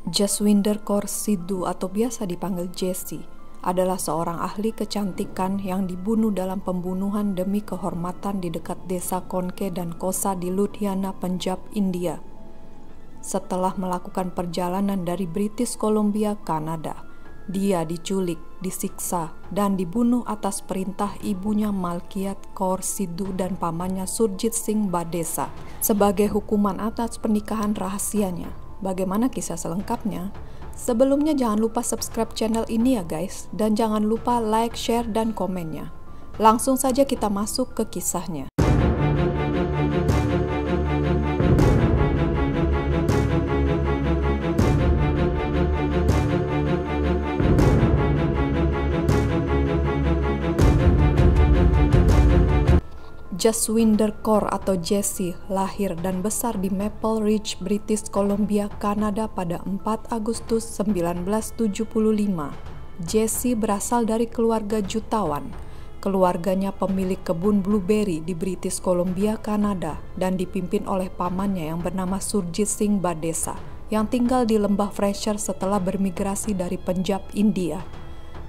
Jaswinder Kaur Sidhu atau biasa dipanggil Jessie adalah seorang ahli kecantikan yang dibunuh dalam pembunuhan demi kehormatan di dekat desa Konke dan Kosa di Ludhiana, Punjab, India. Setelah melakukan perjalanan dari British Columbia, Kanada, dia diculik, disiksa, dan dibunuh atas perintah ibunya Malkiat Kaur Sidhu dan pamannya Surjit Singh Badesa sebagai hukuman atas pernikahan rahasianya. Bagaimana kisah selengkapnya? Sebelumnya jangan lupa subscribe channel ini ya guys, dan jangan lupa like, share, dan komennya. Langsung saja kita masuk ke kisahnya. Jaswinder Kaur atau Jessie lahir dan besar di Maple Ridge, British Columbia, Kanada pada 4 Agustus 1975. Jessie berasal dari keluarga jutawan. Keluarganya pemilik kebun blueberry di British Columbia, Kanada, dan dipimpin oleh pamannya yang bernama Surjit Singh Badesa yang tinggal di lembah Fraser setelah bermigrasi dari Punjab, India.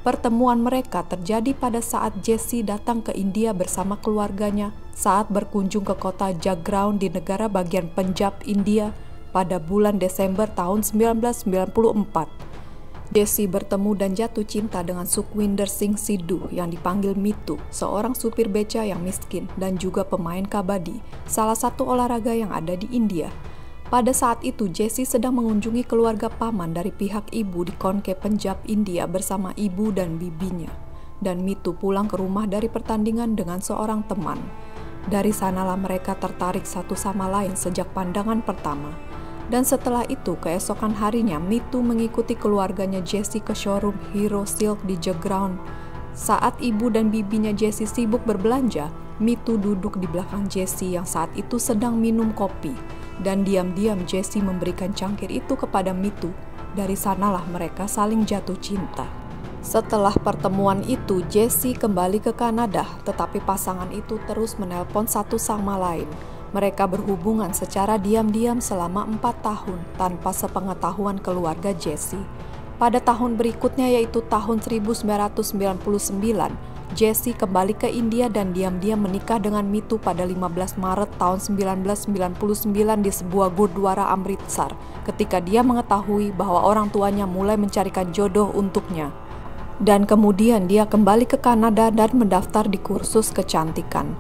Pertemuan mereka terjadi pada saat Jessie datang ke India bersama keluarganya saat berkunjung ke kota Jagraon di negara bagian Punjab, India pada bulan Desember tahun 1994. Jessie bertemu dan jatuh cinta dengan Sukhwinder Singh Sidhu yang dipanggil Mitu, seorang supir beca yang miskin dan juga pemain kabadi, salah satu olahraga yang ada di India. Pada saat itu, Jessie sedang mengunjungi keluarga paman dari pihak ibu di Konke, Punjab, India bersama ibu dan bibinya. Dan Mitu pulang ke rumah dari pertandingan dengan seorang teman. Dari sanalah mereka tertarik satu sama lain sejak pandangan pertama. Dan setelah itu, keesokan harinya Mitu mengikuti keluarganya Jessie ke showroom Hero Silk di Jagraon. Saat ibu dan bibinya Jessie sibuk berbelanja, Mitu duduk di belakang Jessie yang saat itu sedang minum kopi. Dan diam-diam Jessie memberikan cangkir itu kepada Mitu. Dari sanalah mereka saling jatuh cinta. Setelah pertemuan itu, Jessie kembali ke Kanada, tetapi pasangan itu terus menelpon satu sama lain. Mereka berhubungan secara diam-diam selama 4 tahun tanpa sepengetahuan keluarga Jessie. Pada tahun berikutnya yaitu tahun 1999, Jessie kembali ke India dan diam-diam menikah dengan Mitu pada 15 Maret tahun 1999 di sebuah gurdwara Amritsar ketika dia mengetahui bahwa orang tuanya mulai mencarikan jodoh untuknya. Dan kemudian dia kembali ke Kanada dan mendaftar di kursus kecantikan.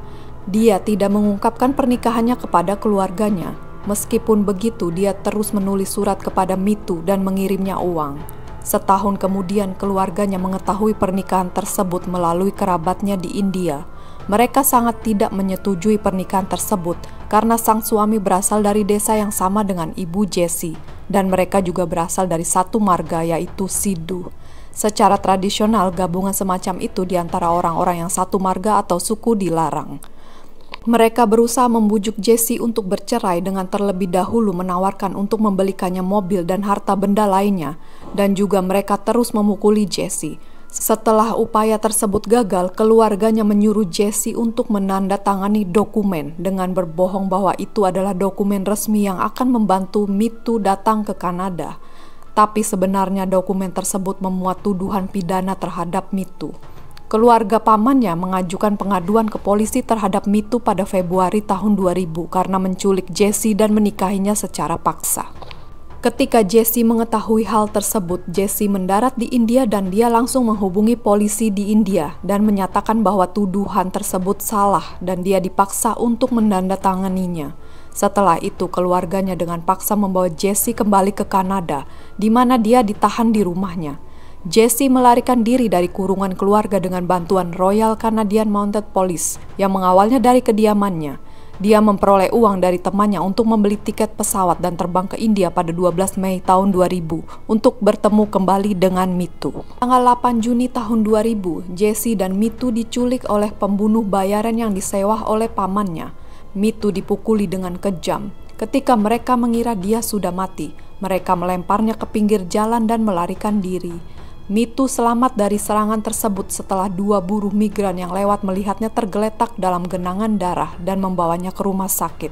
Dia tidak mengungkapkan pernikahannya kepada keluarganya. Meskipun begitu, dia terus menulis surat kepada Mitu dan mengirimnya uang. Setahun kemudian keluarganya mengetahui pernikahan tersebut melalui kerabatnya di India. Mereka sangat tidak menyetujui pernikahan tersebut karena sang suami berasal dari desa yang sama dengan ibu Jessie dan mereka juga berasal dari satu marga yaitu Sidhu. Secara tradisional, gabungan semacam itu di antara orang-orang yang satu marga atau suku dilarang. Mereka berusaha membujuk Jessie untuk bercerai dengan terlebih dahulu menawarkan untuk membelikannya mobil dan harta benda lainnya, dan juga mereka terus memukuli Jessie. Setelah upaya tersebut gagal, keluarganya menyuruh Jessie untuk menandatangani dokumen dengan berbohong bahwa itu adalah dokumen resmi yang akan membantu Mitu datang ke Kanada. Tapi sebenarnya dokumen tersebut memuat tuduhan pidana terhadap Mitu. Keluarga pamannya mengajukan pengaduan ke polisi terhadap Mitu pada Februari tahun 2000 karena menculik Jessie dan menikahinya secara paksa. Ketika Jessie mengetahui hal tersebut, Jessie mendarat di India dan dia langsung menghubungi polisi di India dan menyatakan bahwa tuduhan tersebut salah dan dia dipaksa untuk menandatanganinya. Setelah itu, keluarganya dengan paksa membawa Jessie kembali ke Kanada, di mana dia ditahan di rumahnya. Jessie melarikan diri dari kurungan keluarga dengan bantuan Royal Canadian Mounted Police yang mengawalnya dari kediamannya. Dia memperoleh uang dari temannya untuk membeli tiket pesawat dan terbang ke India pada 12 Mei tahun 2000 untuk bertemu kembali dengan Mitu. Tanggal 8 Juni tahun 2000, Jessie dan Mitu diculik oleh pembunuh bayaran yang disewa oleh pamannya. Mitu dipukuli dengan kejam. Ketika mereka mengira dia sudah mati, mereka melemparnya ke pinggir jalan dan melarikan diri. Mitu selamat dari serangan tersebut setelah 2 buruh migran yang lewat melihatnya tergeletak dalam genangan darah dan membawanya ke rumah sakit.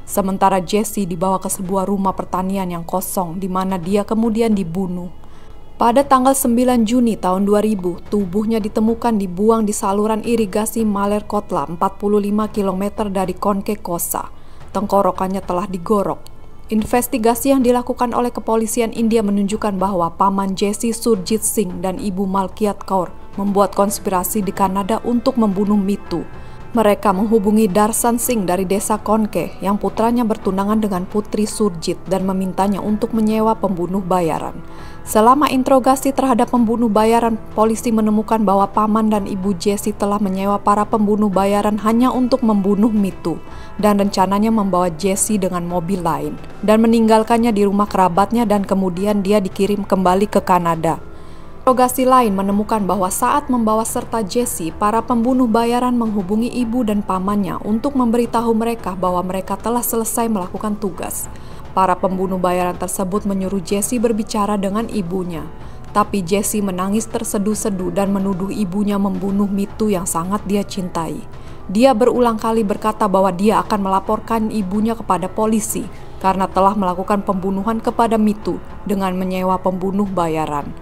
Sementara Jesse dibawa ke sebuah rumah pertanian yang kosong di mana dia kemudian dibunuh. Pada tanggal 9 Juni tahun 2000, tubuhnya ditemukan dibuang di saluran irigasi Malerkotla 45 km dari Konke Kosa. Tenggorokannya telah digorok. Investigasi yang dilakukan oleh kepolisian India menunjukkan bahwa paman Jesse, Surjit Singh, dan ibu Malkiat Kaur membuat konspirasi di Kanada untuk membunuh Mitu. Mereka menghubungi Darshan Singh dari desa Konke yang putranya bertunangan dengan putri Surjit dan memintanya untuk menyewa pembunuh bayaran. Selama interogasi terhadap pembunuh bayaran, polisi menemukan bahwa paman dan ibu Jesse telah menyewa para pembunuh bayaran hanya untuk membunuh Mitu dan rencananya membawa Jesse dengan mobil lain dan meninggalkannya di rumah kerabatnya dan kemudian dia dikirim kembali ke Kanada. Interogasi lain menemukan bahwa saat membawa serta Jesse, para pembunuh bayaran menghubungi ibu dan pamannya untuk memberitahu mereka bahwa mereka telah selesai melakukan tugas. Para pembunuh bayaran tersebut menyuruh Jesse berbicara dengan ibunya. Tapi Jesse menangis terseduh-seduh dan menuduh ibunya membunuh Mitu yang sangat dia cintai. Dia berulang kali berkata bahwa dia akan melaporkan ibunya kepada polisi karena telah melakukan pembunuhan kepada Mitu dengan menyewa pembunuh bayaran.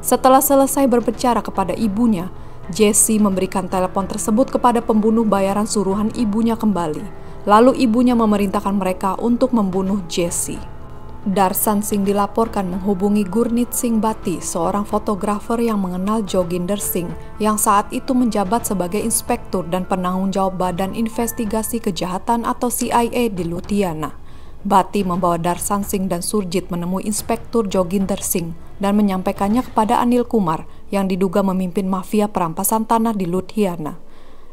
Setelah selesai berbicara kepada ibunya, Jesse memberikan telepon tersebut kepada pembunuh bayaran suruhan ibunya kembali. Lalu ibunya memerintahkan mereka untuk membunuh Jesse. Darshan Singh dilaporkan menghubungi Gurneet Singh Bhatti, seorang fotografer yang mengenal Joginder Singh, yang saat itu menjabat sebagai inspektur dan penanggung jawab Badan Investigasi Kejahatan atau CIA di Ludhiana. Bhatti membawa Darshan Singh dan Surjit menemui Inspektur Joginder Singh dan menyampaikannya kepada Anil Kumar yang diduga memimpin mafia perampasan tanah di Ludhiana.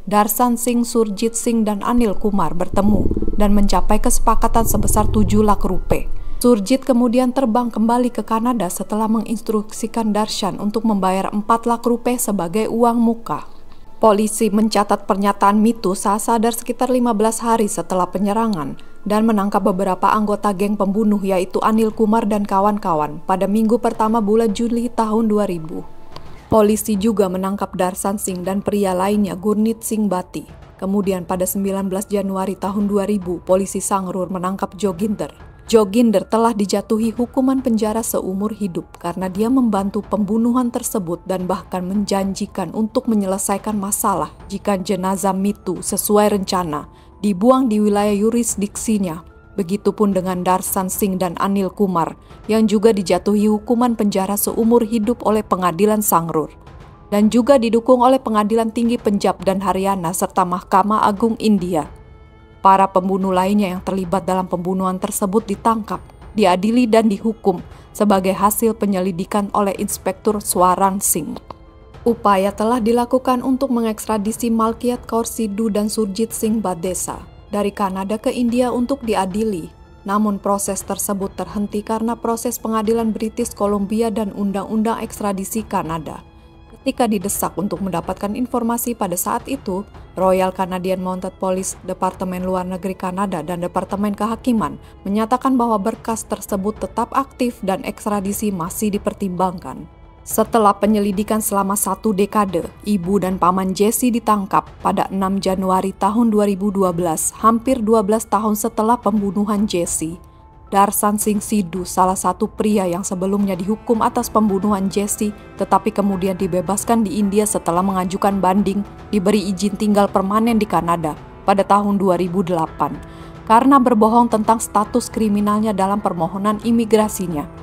Darshan Singh, Surjit Singh, dan Anil Kumar bertemu dan mencapai kesepakatan sebesar 7 lakh rupiah. Surjit kemudian terbang kembali ke Kanada setelah menginstruksikan Darshan untuk membayar 4 lakh rupiah sebagai uang muka. Polisi mencatat pernyataan Mitu saat sadar sekitar 15 hari setelah penyerangan dan menangkap beberapa anggota geng pembunuh yaitu Anil Kumar dan kawan-kawan pada minggu pertama bulan Juli tahun 2000. Polisi juga menangkap Darshan Singh dan pria lainnya Gurneet Singh Bhatti. Kemudian pada 19 Januari tahun 2000, polisi Sangrur menangkap Joginder. Joginder telah dijatuhi hukuman penjara seumur hidup karena dia membantu pembunuhan tersebut dan bahkan menjanjikan untuk menyelesaikan masalah jika jenazah Mitu sesuai rencana dibuang di wilayah yurisdiksinya. Begitupun dengan Darshan Singh dan Anil Kumar yang juga dijatuhi hukuman penjara seumur hidup oleh pengadilan Sangrur dan juga didukung oleh pengadilan tinggi Punjab dan Haryana serta Mahkamah Agung India. Para pembunuh lainnya yang terlibat dalam pembunuhan tersebut ditangkap, diadili dan dihukum sebagai hasil penyelidikan oleh Inspektur Swaran Singh. Upaya telah dilakukan untuk mengekstradisi Malkiat Kaur Sidhu dan Surjit Singh Badesa dari Kanada ke India untuk diadili. Namun proses tersebut terhenti karena proses pengadilan British Columbia dan Undang-Undang Ekstradisi Kanada. Ketika didesak untuk mendapatkan informasi pada saat itu, Royal Canadian Mounted Police, Departemen Luar Negeri Kanada, dan Departemen Kehakiman menyatakan bahwa berkas tersebut tetap aktif dan ekstradisi masih dipertimbangkan. Setelah penyelidikan selama 1 dekade, ibu dan paman Jesse ditangkap pada 6 Januari tahun 2012, hampir 12 tahun setelah pembunuhan Jesse. Darshan Singh Sidhu, salah satu pria yang sebelumnya dihukum atas pembunuhan Jesse, tetapi kemudian dibebaskan di India setelah mengajukan banding, diberi izin tinggal permanen di Kanada pada tahun 2008 karena berbohong tentang status kriminalnya dalam permohonan imigrasinya.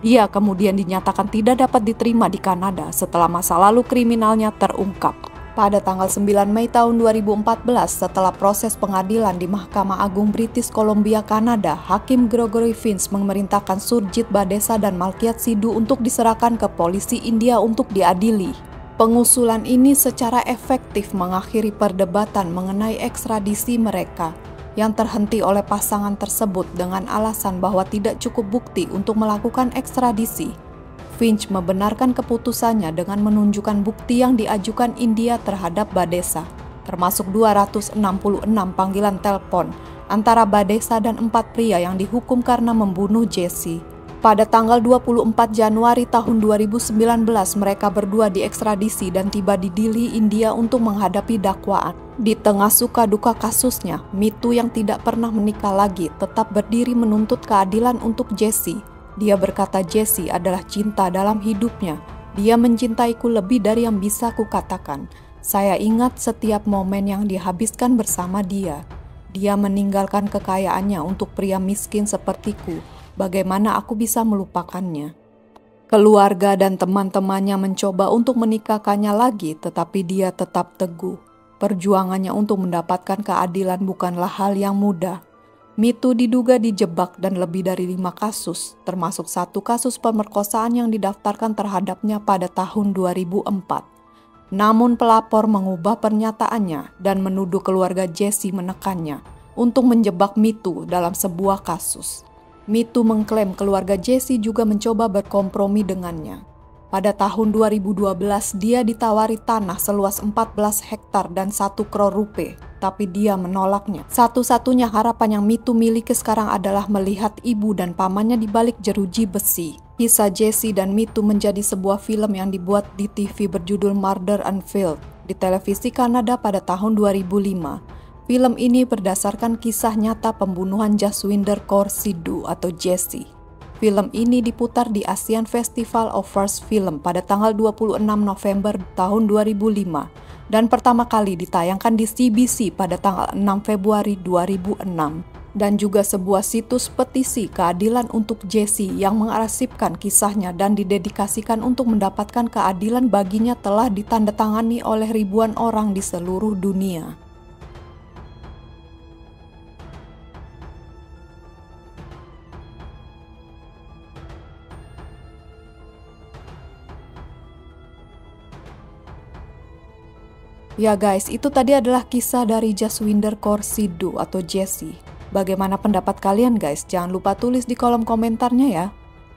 Dia kemudian dinyatakan tidak dapat diterima di Kanada setelah masa lalu kriminalnya terungkap. Pada tanggal 9 Mei tahun 2014, setelah proses pengadilan di Mahkamah Agung British Columbia, Kanada, Hakim Gregory Finch memerintahkan Surjit Badesa dan Malkiat Sidhu untuk diserahkan ke polisi India untuk diadili. Pengusulan ini secara efektif mengakhiri perdebatan mengenai ekstradisi mereka, yang terhenti oleh pasangan tersebut dengan alasan bahwa tidak cukup bukti untuk melakukan ekstradisi. Finch membenarkan keputusannya dengan menunjukkan bukti yang diajukan India terhadap Badesa, termasuk 266 panggilan telepon antara Badesa dan 4 pria yang dihukum karena membunuh Jesse. Pada tanggal 24 Januari tahun 2019, mereka berdua diekstradisi dan tiba di Delhi, India untuk menghadapi dakwaan. Di tengah suka duka kasusnya, Mitu yang tidak pernah menikah lagi tetap berdiri menuntut keadilan untuk Jessie. Dia berkata Jessie adalah cinta dalam hidupnya. Dia mencintaiku lebih dari yang bisa kukatakan. Saya ingat setiap momen yang dihabiskan bersama dia. Dia meninggalkan kekayaannya untuk pria miskin sepertiku. Bagaimana aku bisa melupakannya? Keluarga dan teman-temannya mencoba untuk menikahkannya lagi, tetapi dia tetap teguh. Perjuangannya untuk mendapatkan keadilan bukanlah hal yang mudah. Mitu diduga dijebak dan lebih dari 5 kasus, termasuk 1 kasus pemerkosaan yang didaftarkan terhadapnya pada tahun 2004. Namun pelapor mengubah pernyataannya dan menuduh keluarga Jessie menekannya untuk menjebak Mitu dalam sebuah kasus. Mitu mengklaim keluarga Jessie juga mencoba berkompromi dengannya. Pada tahun 2012, dia ditawari tanah seluas 14 hektar dan 1 crore rupiah, tapi dia menolaknya. Satu-satunya harapan yang Mitu miliki sekarang adalah melihat ibu dan pamannya di balik jeruji besi. Kisah Jessie dan Mitu menjadi sebuah film yang dibuat di TV berjudul Murder Unveiled di televisi Kanada pada tahun 2005. Film ini berdasarkan kisah nyata pembunuhan Jaswinder Kaur Sidhu atau Jessie. Film ini diputar di Asian Festival of First Film pada tanggal 26 November tahun 2005 dan pertama kali ditayangkan di CBC pada tanggal 6 Februari 2006. Dan juga sebuah situs petisi keadilan untuk Jessie yang mengarsipkan kisahnya dan didedikasikan untuk mendapatkan keadilan baginya telah ditandatangani oleh ribuan orang di seluruh dunia. Ya guys, itu tadi adalah kisah dari Jaswinder Kaur Sidhu atau Jessie. Bagaimana pendapat kalian guys? Jangan lupa tulis di kolom komentarnya ya.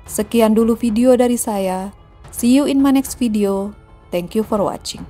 Sekian dulu video dari saya. See you in my next video. Thank you for watching.